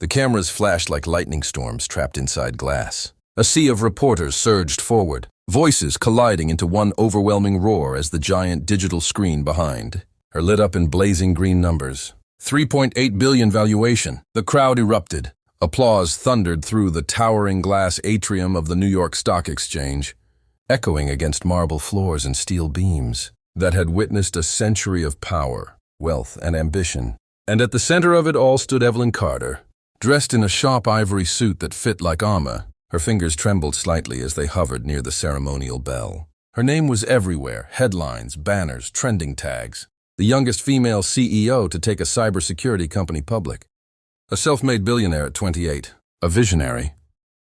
The cameras flashed like lightning storms trapped inside glass. A sea of reporters surged forward, voices colliding into one overwhelming roar as the giant digital screen behind her lit up in blazing green numbers. 3.8 billion valuation. The crowd erupted. Applause thundered through the towering glass atrium of the New York Stock Exchange, echoing against marble floors and steel beams that had witnessed a century of power, wealth, and ambition. And at the center of it all stood Evelyn Carter, dressed in a sharp ivory suit that fit like armor. Her fingers trembled slightly as they hovered near the ceremonial bell. Her name was everywhere: headlines, banners, trending tags. The youngest female CEO to take a cybersecurity company public. A self-made billionaire at 28. A visionary.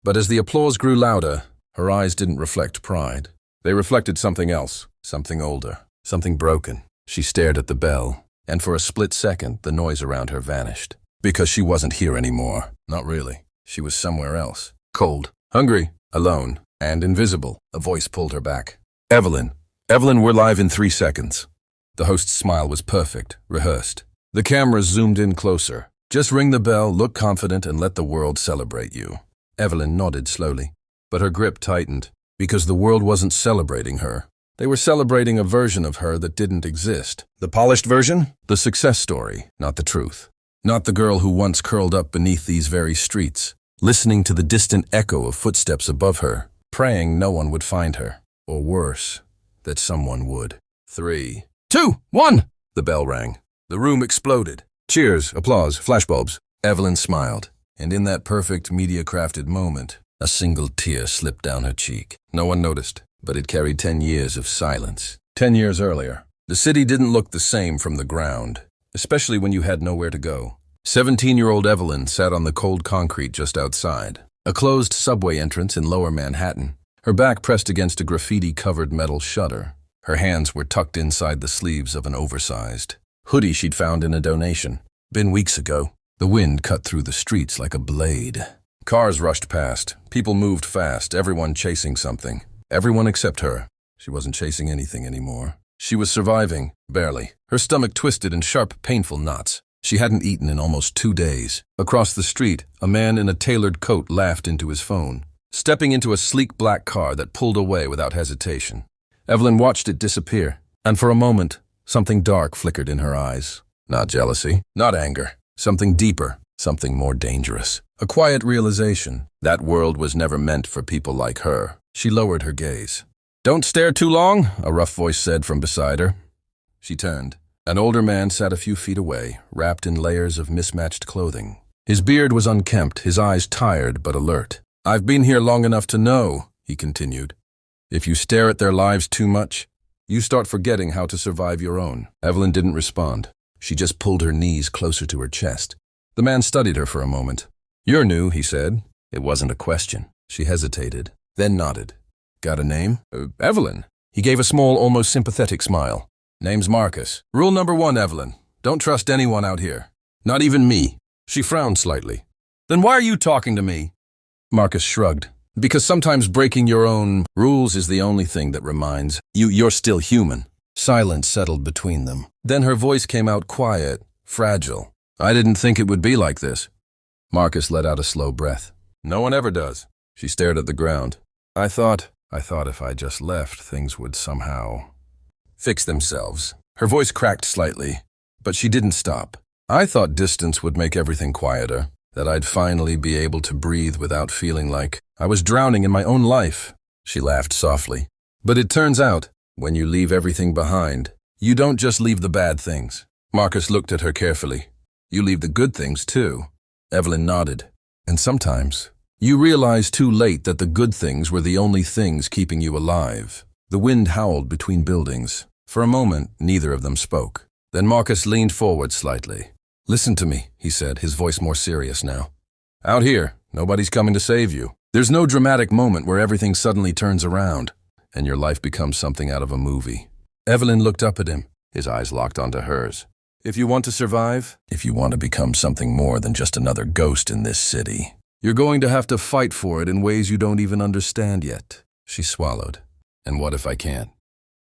But as the applause grew louder, her eyes didn't reflect pride. They reflected something else, something older, something broken. She stared at the bell, and for a split second, the noise around her vanished. Because she wasn't here anymore. Not really. She was somewhere else. Cold, hungry, alone, and invisible. A voice pulled her back. Evelyn, we're live in 3 seconds. The host's smile was perfect, rehearsed. The cameras zoomed in closer. Just ring the bell, look confident, and let the world celebrate you. Evelyn nodded slowly, but her grip tightened, because the world wasn't celebrating her. They were celebrating a version of her that didn't exist. The polished version? The success story, not the truth. Not the girl who once curled up beneath these very streets, listening to the distant echo of footsteps above her, praying no one would find her. Or worse, that someone would. 3, 2, 1! The bell rang. The room exploded. Cheers, applause, flashbulbs. Evelyn smiled, and in that perfect media-crafted moment, a single tear slipped down her cheek. No one noticed, but it carried 10 years of silence. 10 years earlier, the city didn't look the same from the ground, especially when you had nowhere to go. 17-year-old Evelyn sat on the cold concrete just outside, a closed subway entrance in lower Manhattan, her back pressed against a graffiti-covered metal shutter. Her hands were tucked inside the sleeves of an oversized hoodie she'd found in a donation. Been weeks ago. The wind cut through the streets like a blade. Cars rushed past. People moved fast, everyone chasing something. Everyone except her. She wasn't chasing anything anymore. She was surviving, barely. Her stomach twisted in sharp, painful knots. She hadn't eaten in almost 2 days. Across the street, a man in a tailored coat laughed into his phone, stepping into a sleek black car that pulled away without hesitation. Evelyn watched it disappear, and for a moment, something dark flickered in her eyes. Not jealousy, not anger. Something deeper, something more dangerous. A quiet realization that world was never meant for people like her. She lowered her gaze. "Don't stare too long," a rough voice said from beside her. She turned. An older man sat a few feet away, wrapped in layers of mismatched clothing. His beard was unkempt, his eyes tired but alert. "I've been here long enough to know," he continued. "If you stare at their lives too much, you start forgetting how to survive your own." Evelyn didn't respond. She just pulled her knees closer to her chest. The man studied her for a moment. "You're new," he said. It wasn't a question. She hesitated, then nodded. "Got a name?" "Evelyn." He gave a small, almost sympathetic smile. "Name's Marcus. Rule number 1, Evelyn. Don't trust anyone out here. Not even me." She frowned slightly. "Then why are you talking to me?" Marcus shrugged. "Because sometimes breaking your own rules is the only thing that reminds you you're still human." Silence settled between them. Then her voice came out quiet, fragile. "I didn't think it would be like this." Marcus let out a slow breath. "No one ever does." She stared at the ground. I thought if I just left, things would somehow fix themselves." Her voice cracked slightly, but she didn't stop. "I thought distance would make everything quieter, that I'd finally be able to breathe without feeling like I was drowning in my own life." She laughed softly. "But it turns out, when you leave everything behind, you don't just leave the bad things." Marcus looked at her carefully. "You leave the good things, too." Evelyn nodded. "And sometimes, you realize too late that the good things were the only things keeping you alive." The wind howled between buildings. For a moment, neither of them spoke. Then Marcus leaned forward slightly. "Listen to me," he said, his voice more serious now. "Out here, nobody's coming to save you. There's no dramatic moment where everything suddenly turns around, and your life becomes something out of a movie." Evelyn looked up at him, his eyes locked onto hers. "If you want to survive, if you want to become something more than just another ghost in this city, you're going to have to fight for it in ways you don't even understand yet." She swallowed. "And what if I can't?"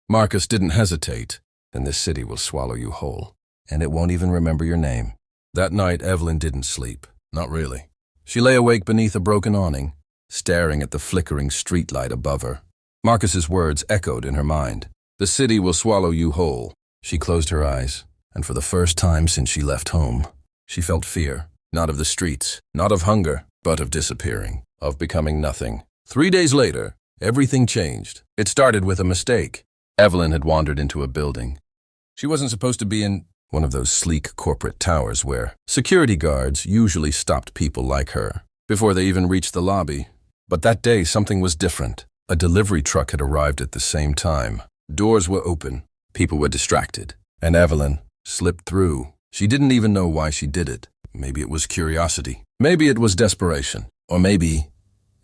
Marcus didn't hesitate. "Then this city will swallow you whole, and it won't even remember your name." That night, Evelyn didn't sleep. Not really. She lay awake beneath a broken awning, staring at the flickering streetlight above her. Marcus's words echoed in her mind. The city will swallow you whole. She closed her eyes, and for the first time since she left home, she felt fear, not of the streets, not of hunger, but of disappearing, of becoming nothing. 3 days later, everything changed. It started with a mistake. Evelyn had wandered into a building. She wasn't supposed to be in one of those sleek corporate towers where security guards usually stopped people like her before they even reached the lobby. But that day, something was different. A delivery truck had arrived at the same time. Doors were open. People were distracted. And Evelyn slipped through. She didn't even know why she did it. Maybe it was curiosity. Maybe it was desperation. Or maybe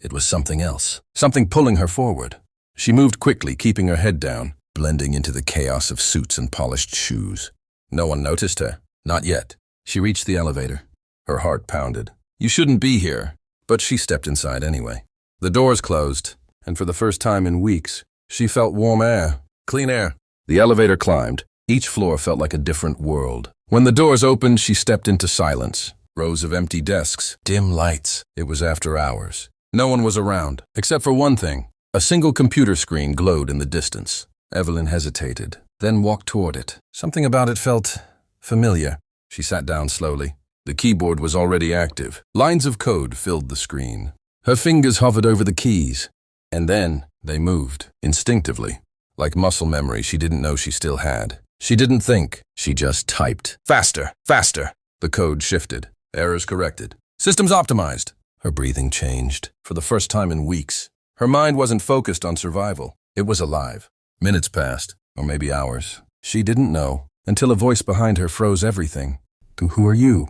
it was something else. Something pulling her forward. She moved quickly, keeping her head down, blending into the chaos of suits and polished shoes. No one noticed her. Not yet. She reached the elevator. Her heart pounded. You shouldn't be here. But she stepped inside anyway. The doors closed, and for the first time in weeks, she felt warm air, clean air. The elevator climbed. Each floor felt like a different world. When the doors opened, she stepped into silence. Rows of empty desks, dim lights. It was after hours. No one was around, except for one thing. A single computer screen glowed in the distance. Evelyn hesitated, then walked toward it. Something about it felt familiar. She sat down slowly. The keyboard was already active. Lines of code filled the screen. Her fingers hovered over the keys, and then they moved, instinctively, like muscle memory she didn't know she still had. She didn't think, she just typed. Faster, faster. The code shifted. Errors corrected. Systems optimized. Her breathing changed. For the first time in weeks, her mind wasn't focused on survival. It was alive. Minutes passed, or maybe hours. She didn't know, until a voice behind her froze everything. Who are you?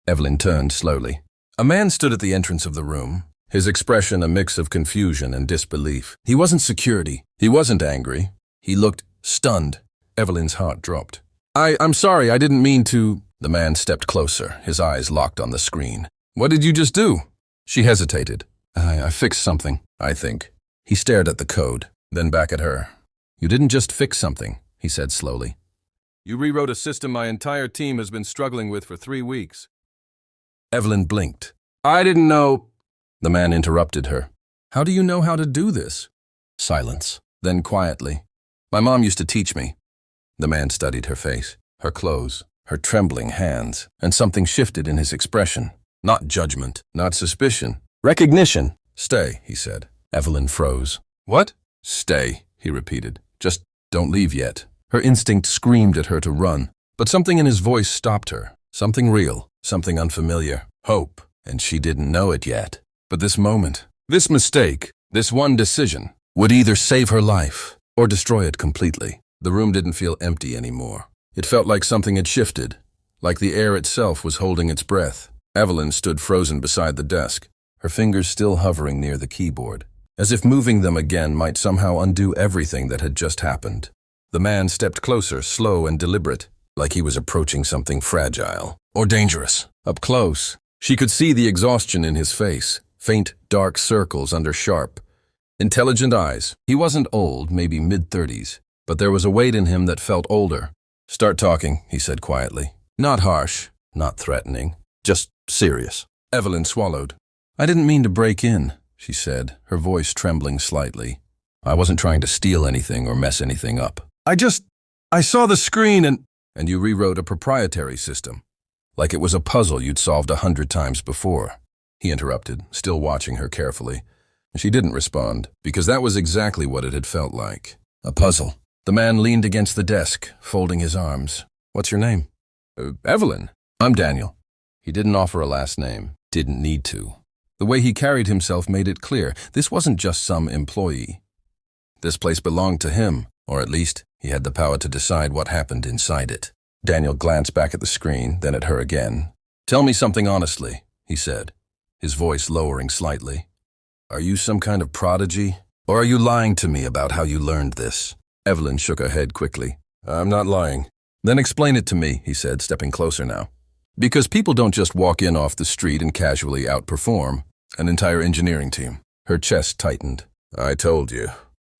Evelyn turned slowly. A man stood at the entrance of the room, his expression a mix of confusion and disbelief. He wasn't security. He wasn't angry. He looked stunned. Evelyn's heart dropped. I'm sorry, I didn't mean to. The man stepped closer, his eyes locked on the screen. What did you just do? She hesitated. I fixed something, I think. He stared at the code, then back at her. You didn't just fix something, he said slowly. You rewrote a system my entire team has been struggling with for 3 weeks. Evelyn blinked. I didn't know. The man interrupted her. How do you know how to do this? Silence. Then quietly. My mom used to teach me. The man studied her face, her clothes, her trembling hands, and something shifted in his expression. Not judgment, not suspicion. Recognition. Stay, he said. Evelyn froze. What? Stay, he repeated. Just don't leave yet. Her instinct screamed at her to run, but something in his voice stopped her. Something real, something unfamiliar. Hope, and she didn't know it yet. But this moment, this mistake, this one decision, would either save her life or destroy it completely. The room didn't feel empty anymore. It felt like something had shifted, like the air itself was holding its breath. Evelyn stood frozen beside the desk, her fingers still hovering near the keyboard, as if moving them again might somehow undo everything that had just happened. The man stepped closer, slow and deliberate, like he was approaching something fragile or dangerous. Up close, she could see the exhaustion in his face, faint dark circles under sharp, intelligent eyes. He wasn't old, maybe mid-30s, but there was a weight in him that felt older. Start talking, he said quietly. Not harsh, not threatening, just serious. Evelyn swallowed. I didn't mean to break in, she said, her voice trembling slightly. I wasn't trying to steal anything or mess anything up. I saw the screen and you rewrote a proprietary system, like it was a puzzle you'd solved 100 times before. He interrupted, still watching her carefully. She didn't respond, because that was exactly what it had felt like. A puzzle. The man leaned against the desk, folding his arms. What's your name? Evelyn. I'm Daniel. He didn't offer a last name, didn't need to. The way he carried himself made it clear this wasn't just some employee. This place belonged to him, or at least he had the power to decide what happened inside it. Daniel glanced back at the screen, then at her again. Tell me something honestly, he said, his voice lowering slightly. Are you some kind of prodigy? Or are you lying to me about how you learned this? Evelyn shook her head quickly. I'm not lying. Then explain it to me, he said, stepping closer now. Because people don't just walk in off the street and casually outperform an entire engineering team. Her chest tightened. I told you.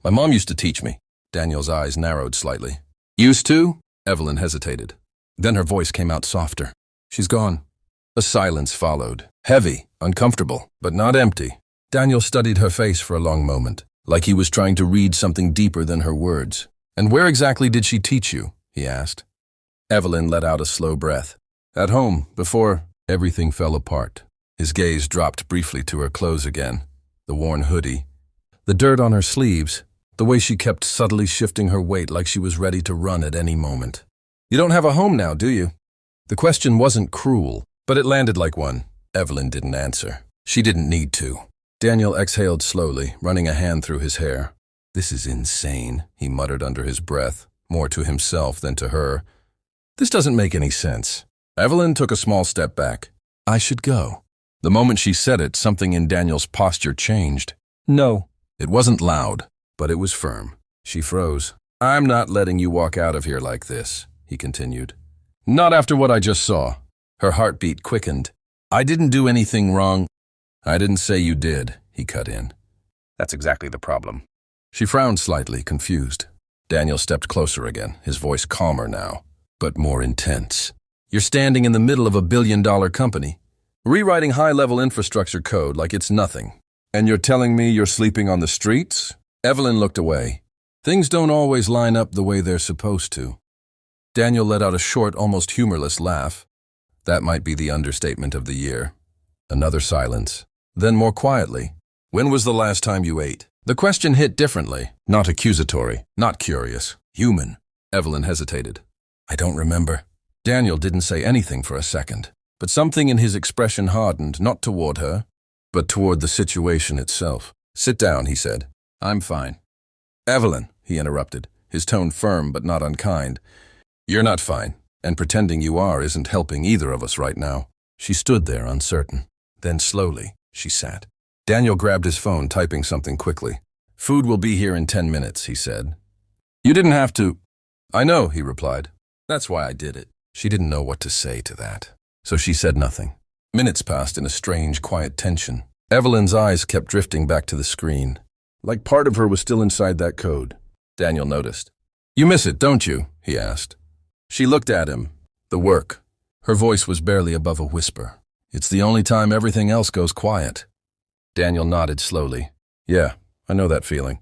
My mom used to teach me. Daniel's eyes narrowed slightly. Used to? Evelyn hesitated. Then her voice came out softer. She's gone. A silence followed, Heavy, uncomfortable, but not empty. Daniel studied her face for a long moment, like he was trying to read something deeper than her words. "And where exactly did she teach you?" he asked. Evelyn let out a slow breath. "At home, before everything fell apart." His gaze dropped briefly to her clothes again, the worn hoodie, the dirt on her sleeves, the way she kept subtly shifting her weight like she was ready to run at any moment. "You don't have a home now, do you?" The question wasn't cruel, but it landed like one. Evelyn didn't answer. She didn't need to. Daniel exhaled slowly, running a hand through his hair. "This is insane," he muttered under his breath, more to himself than to her. "This doesn't make any sense." Evelyn took a small step back. "I should go." The moment she said it, something in Daniel's posture changed. "No." It wasn't loud, but it was firm. She froze. "I'm not letting you walk out of here like this," he continued. "Not after what I just saw." Her heartbeat quickened. "I didn't do anything wrong." "I didn't say you did," he cut in. "That's exactly the problem." She frowned slightly, confused. Daniel stepped closer again, his voice calmer now, but more intense. "You're standing in the middle of a billion-dollar company, rewriting high-level infrastructure code like it's nothing. And you're telling me you're sleeping on the streets?" Evelyn looked away. "Things don't always line up the way they're supposed to." Daniel let out a short, almost humorless laugh. That might be the understatement of the year. Another silence. Then more quietly, "When was the last time you ate?" The question hit differently, not accusatory, not curious, human. Evelyn hesitated. "I don't remember." Daniel didn't say anything for a second, but something in his expression hardened, not toward her, but toward the situation itself. "Sit down," he said. "I'm fine." "Evelyn," he interrupted, his tone firm but not unkind. "You're not fine, and pretending you are isn't helping either of us right now." She stood there, uncertain. Then slowly, she sat. Daniel grabbed his phone, typing something quickly. "Food will be here in 10 minutes, he said. "You didn't have to." "I know," he replied. "That's why I did it." She didn't know what to say to that, so she said nothing. Minutes passed in a strange, quiet tension. Evelyn's eyes kept drifting back to the screen, like part of her was still inside that code. Daniel noticed. "You miss it, don't you?" he asked. She looked at him. "The work." Her voice was barely above a whisper. "It's the only time everything else goes quiet." Daniel nodded slowly. "Yeah, I know that feeling."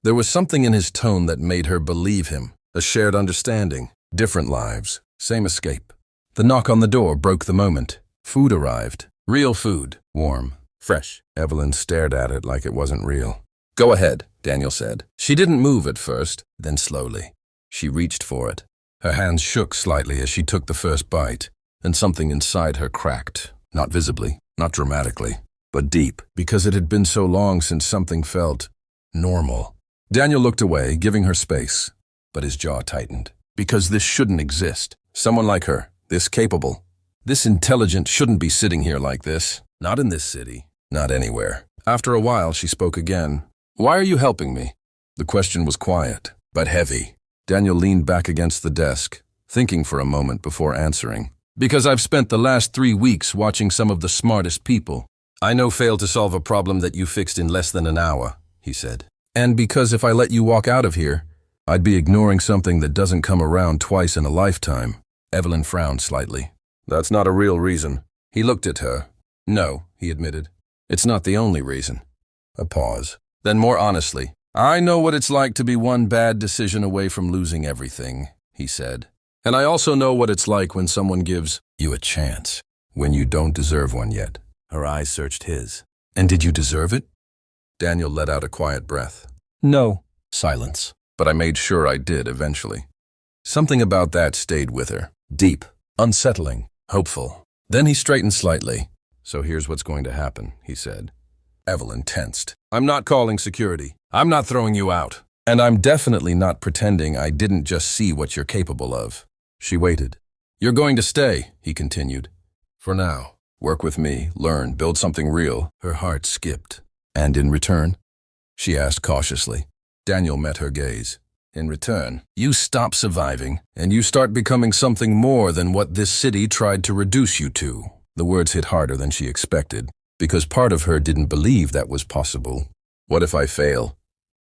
There was something in his tone that made her believe him, a shared understanding, different lives, same escape. The knock on the door broke the moment. Food arrived. Real food, warm, fresh. Evelyn stared at it like it wasn't real. "Go ahead," Daniel said. She didn't move at first, then slowly. She reached for it. Her hands shook slightly as she took the first bite, and something inside her cracked, not visibly, not dramatically, but deep, because it had been so long since something felt normal. Daniel looked away, giving her space, but his jaw tightened. Because this shouldn't exist. Someone like her, this capable, this intelligent, shouldn't be sitting here like this. Not in this city, not anywhere. After a while, she spoke again. "Why are you helping me?" The question was quiet, but heavy. Daniel leaned back against the desk, thinking for a moment before answering. "Because I've spent the last 3 weeks watching some of the smartest people I know fail to solve a problem that you fixed in less than an hour," he said. "And because if I let you walk out of here, I'd be ignoring something that doesn't come around twice in a lifetime." Evelyn frowned slightly. "That's not a real reason." He looked at her. "No," he admitted. "It's not the only reason." A pause. Then more honestly, "I know what it's like to be one bad decision away from losing everything," he said. "And I also know what it's like when someone gives you a chance, when you don't deserve one yet." Her eyes searched his. "And did you deserve it?" Daniel let out a quiet breath. "No." Silence. "But I made sure I did eventually." Something about that stayed with her. Deep, unsettling, hopeful. Then he straightened slightly. "So here's what's going to happen," he said. Evelyn tensed. "I'm not calling security. I'm not throwing you out. And I'm definitely not pretending I didn't just see what you're capable of." She waited. "You're going to stay," he continued. "For now. Work with me, learn, build something real." Her heart skipped. "And in return?" she asked cautiously. Daniel met her gaze. "In return, you stop surviving, and you start becoming something more than what this city tried to reduce you to." The words hit harder than she expected, because part of her didn't believe that was possible. "What if I fail?"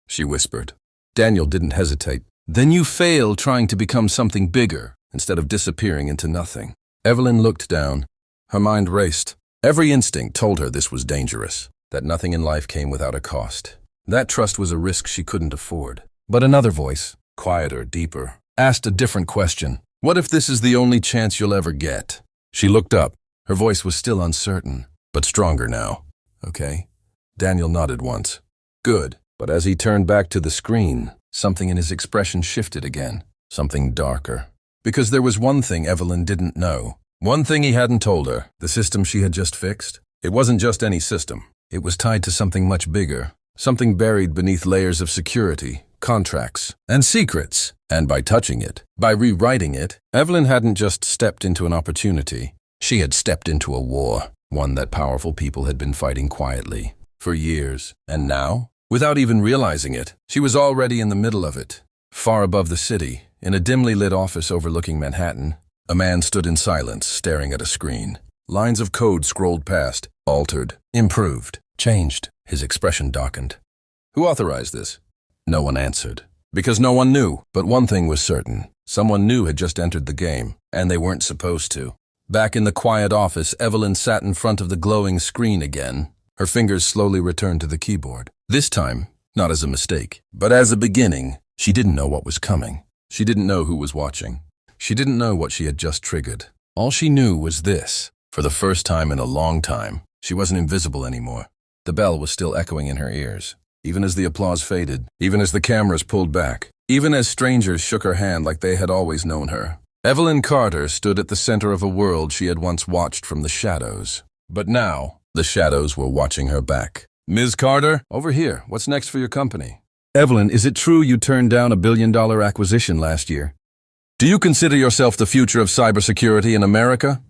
she whispered. Daniel didn't hesitate. "Then you fail trying to become something bigger, instead of disappearing into nothing." Evelyn looked down. Her mind raced. Every instinct told her this was dangerous, that nothing in life came without a cost. That trust was a risk she couldn't afford. But another voice, quieter, deeper, asked a different question. What if this is the only chance you'll ever get? She looked up. Her voice was still uncertain, but stronger now. Okay. Daniel nodded once. Good. But as he turned back to the screen, something in his expression shifted again. Something darker. Because there was one thing Evelyn didn't know. One thing he hadn't told her. The system she had just fixed. It wasn't just any system. It was tied to something much bigger. Something buried beneath layers of security, contracts, and secrets. And by touching it, by rewriting it, Evelyn hadn't just stepped into an opportunity. She had stepped into a war, one that powerful people had been fighting quietly for years. And now, without even realizing it, she was already in the middle of it. Far above the city, in a dimly lit office overlooking Manhattan, a man stood in silence, staring at a screen. Lines of code scrolled past, altered, improved, changed. His expression darkened. Who authorized this? No one answered. Because no one knew. But one thing was certain. Someone new had just entered the game, and they weren't supposed to. Back in the quiet office, Evelyn sat in front of the glowing screen again. Her fingers slowly returned to the keyboard. This time, not as a mistake, but as a beginning. She didn't know what was coming. She didn't know who was watching. She didn't know what she had just triggered. All she knew was this. For the first time in a long time, she wasn't invisible anymore. The bell was still echoing in her ears, even as the applause faded, even as the cameras pulled back, even as strangers shook her hand like they had always known her. Evelyn Carter stood at the center of a world she had once watched from the shadows. But now, the shadows were watching her back. Ms. Carter, over here. What's next for your company? Evelyn, is it true you turned down a billion-dollar acquisition last year? Do you consider yourself the future of cybersecurity in America?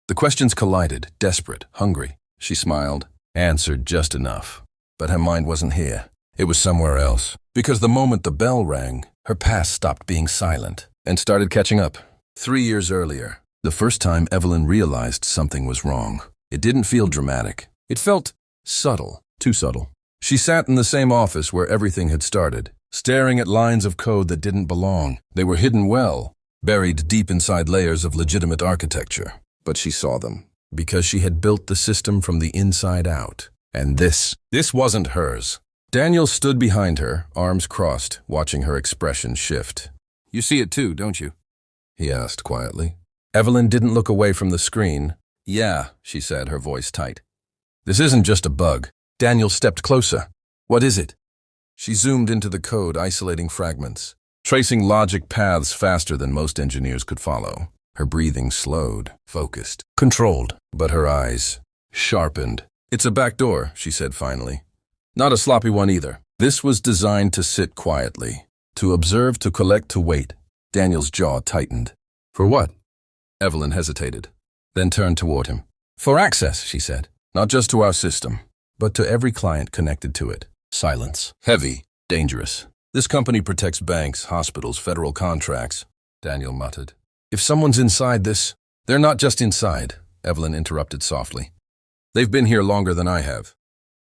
The questions collided, desperate, hungry. She smiled, answered just enough. But her mind wasn't here. It was somewhere else. Because the moment the bell rang, her past stopped being silent and started catching up. 3 years earlier, the first time Evelyn realized something was wrong. It didn't feel dramatic. It felt subtle, too subtle. She sat in the same office where everything had started, staring at lines of code that didn't belong. They were hidden well, buried deep inside layers of legitimate architecture. But she saw them, because she had built the system from the inside out. And this wasn't hers. Daniel stood behind her, arms crossed, watching her expression shift. You see it too, don't you? He asked quietly. Evelyn didn't look away from the screen. Yeah, she said, her voice tight. This isn't just a bug. Daniel stepped closer. What is it? She zoomed into the code, isolating fragments, tracing logic paths faster than most engineers could follow. Her breathing slowed, focused, controlled, but her eyes sharpened. It's a back door, she said finally. Not a sloppy one either. This was designed to sit quietly, to observe, to collect, to wait. Daniel's jaw tightened. For what? Evelyn hesitated, then turned toward him. For access, she said. Not just to our system, but to every client connected to it. Silence. Heavy. Dangerous. This company protects banks, hospitals, federal contracts, Daniel muttered. If someone's inside this, they're not just inside, Evelyn interrupted softly. They've been here longer than I have.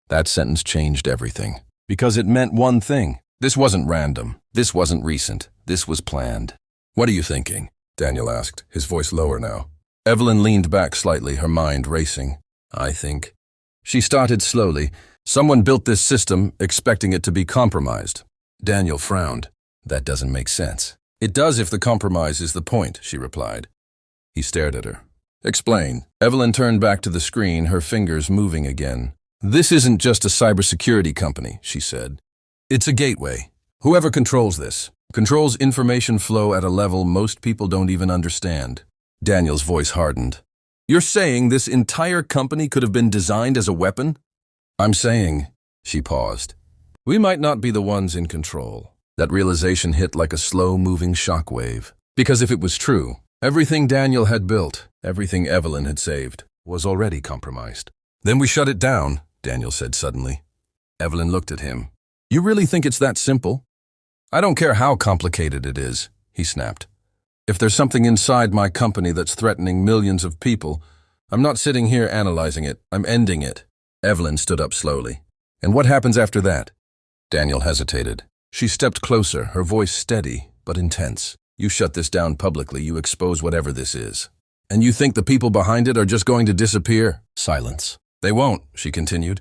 That sentence changed everything, because it meant one thing. This wasn't random. This wasn't recent. This was planned. What are you thinking? Daniel asked, his voice lower now. Evelyn leaned back slightly, her mind racing. I think. She started slowly. Someone built this system, expecting it to be compromised. Daniel frowned. That doesn't make sense. It does if the compromise is the point, she replied. He stared at her. Explain. Evelyn turned back to the screen, her fingers moving again. This isn't just a cybersecurity company, she said. It's a gateway. Whoever controls this controls information flow at a level most people don't even understand. Daniel's voice hardened. You're saying this entire company could have been designed as a weapon? I'm saying, she paused, we might not be the ones in control. That realization hit like a slow-moving shockwave. Because if it was true, everything Daniel had built, everything Evelyn had saved, was already compromised. Then we shut it down, Daniel said suddenly. Evelyn looked at him. You really think it's that simple? I don't care how complicated it is, he snapped. If there's something inside my company that's threatening millions of people, I'm not sitting here analyzing it, I'm ending it. Evelyn stood up slowly. And what happens after that? Daniel hesitated. She stepped closer, her voice steady but intense. You shut this down publicly, you expose whatever this is. And you think the people behind it are just going to disappear? Silence. They won't, she continued.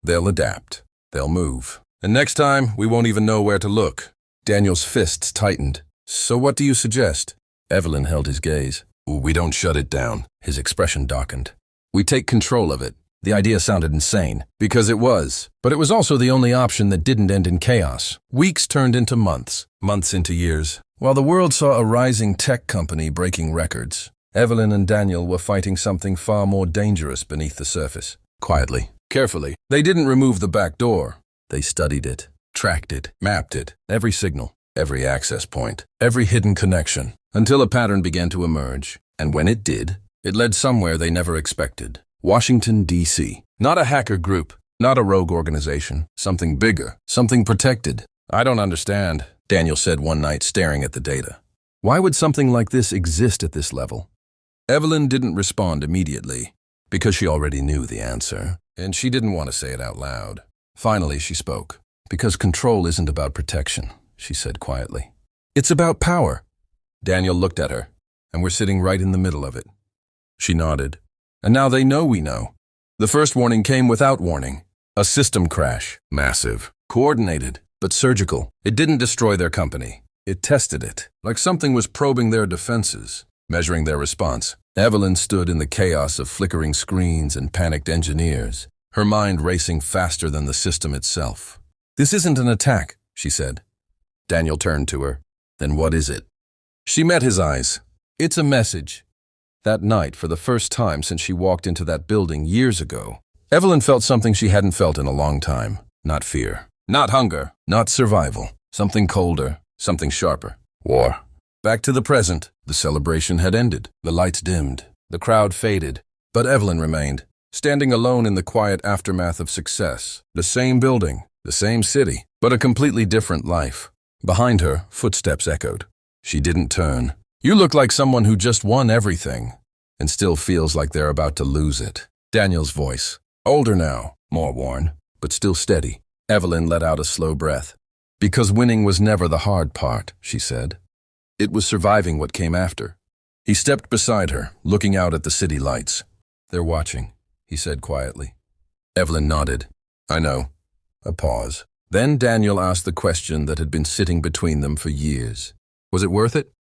They'll adapt. They'll move. And next time, we won't even know where to look. Daniel's fists tightened. So what do you suggest? Evelyn held his gaze. We don't shut it down. His expression darkened. We take control of it. The idea sounded insane, because it was. But it was also the only option that didn't end in chaos. Weeks turned into months, months into years. While the world saw a rising tech company breaking records, Evelyn and Daniel were fighting something far more dangerous beneath the surface. Quietly, carefully. They didn't remove the back door. They studied it, tracked it, mapped it, every signal, every access point, every hidden connection, until a pattern began to emerge. And when it did, it led somewhere they never expected. Washington, D.C. Not a hacker group, not a rogue organization, something bigger, something protected. I don't understand, Daniel said one night, staring at the data. Why would something like this exist at this level? Evelyn didn't respond immediately, because she already knew the answer, and she didn't want to say it out loud. Finally, she spoke. Because control isn't about protection, she said quietly. It's about power. Daniel looked at her, and we're sitting right in the middle of it. She nodded. And now they know we know. The first warning came without warning. A system crash. Massive. Coordinated, but surgical. It didn't destroy their company. It tested it, like something was probing their defenses, measuring their response. Evelyn stood in the chaos of flickering screens and panicked engineers, her mind racing faster than the system itself. This isn't an attack, she said. Daniel turned to her. Then what is it? She met his eyes. It's a message. That night, for the first time since she walked into that building years ago, Evelyn felt something she hadn't felt in a long time. Not fear. Not hunger. Not survival. Something colder. Something sharper. War. Back to the present. The celebration had ended. The lights dimmed. The crowd faded. But Evelyn remained, standing alone in the quiet aftermath of success. The same building. The same city. But a completely different life. Behind her, footsteps echoed. She didn't turn. You look like someone who just won everything and still feels like they're about to lose it. Daniel's voice. Older now, more worn, but still steady. Evelyn let out a slow breath. Because winning was never the hard part, she said. It was surviving what came after. He stepped beside her, looking out at the city lights. They're watching, he said quietly. Evelyn nodded. I know. A pause. Then Daniel asked the question that had been sitting between them for years. Was it worth it?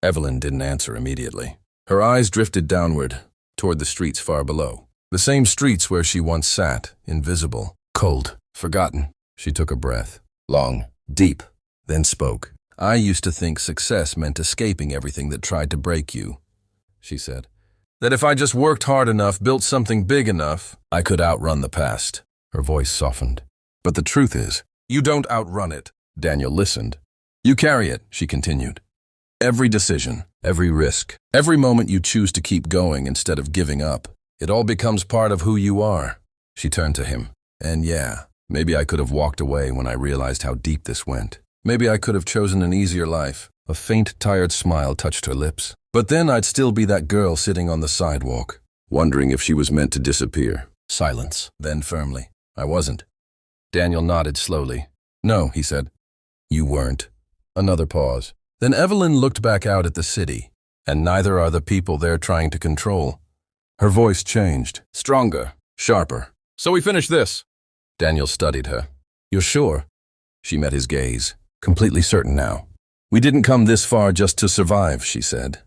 Evelyn didn't answer immediately. Her eyes drifted downward, toward the streets far below. The same streets where she once sat, invisible, cold, forgotten. She took a breath, long, deep, then spoke. I used to think success meant escaping everything that tried to break you, she said. That if I just worked hard enough, built something big enough, I could outrun the past. Her voice softened. But the truth is, you don't outrun it. Daniel listened. You carry it, she continued. Every decision, every risk, every moment you choose to keep going instead of giving up, it all becomes part of who you are. She turned to him. And yeah, maybe I could have walked away when I realized how deep this went. Maybe I could have chosen an easier life. A faint, tired smile touched her lips. But then I'd still be that girl sitting on the sidewalk, wondering if she was meant to disappear. Silence. Then firmly. I wasn't. Daniel nodded slowly. No, he said. You weren't. Another pause. Then Evelyn looked back out at the city, and neither are the people they're trying to control. Her voice changed, stronger, sharper. So we finish this. Daniel studied her. You're sure? She met his gaze, completely certain now. We didn't come this far just to survive, she said.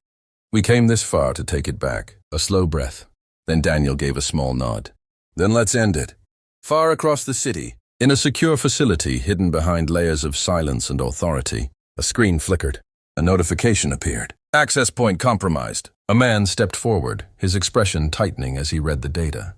We came this far to take it back. A slow breath. Then Daniel gave a small nod. Then let's end it. Far across the city, in a secure facility hidden behind layers of silence and authority, a screen flickered. A notification appeared. Access point compromised. A man stepped forward, his expression tightening as he read the data.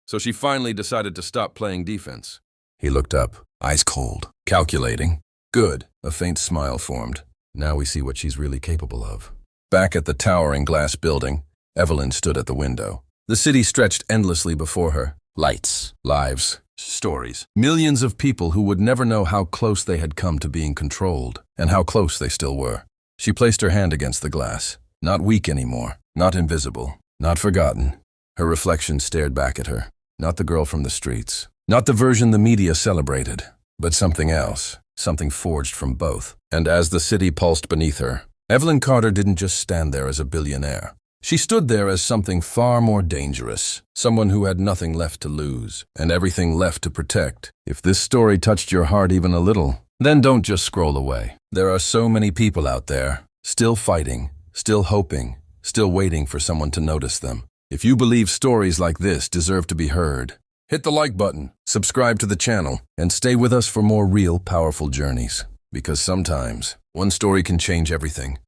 So she finally decided to stop playing defense. He looked up, eyes cold, calculating. Good. A faint smile formed. Now we see what she's really capable of. Back at the towering glass building, Evelyn stood at the window. The city stretched endlessly before her. Lights, lives, stories. Millions of people who would never know how close they had come to being controlled, and how close they still were. She placed her hand against the glass. Not weak anymore, not invisible, not forgotten. Her reflection stared back at her. Not the girl from the streets, not the version the media celebrated, but something else, something forged from both. And as the city pulsed beneath her, Evelyn Carter didn't just stand there as a billionaire. She stood there as something far more dangerous, someone who had nothing left to lose and everything left to protect. If this story touched your heart even a little, then don't just scroll away. There are so many people out there, still fighting, still hoping, still waiting for someone to notice them. If you believe stories like this deserve to be heard, hit the like button, subscribe to the channel, and stay with us for more real, powerful journeys. Because sometimes, one story can change everything.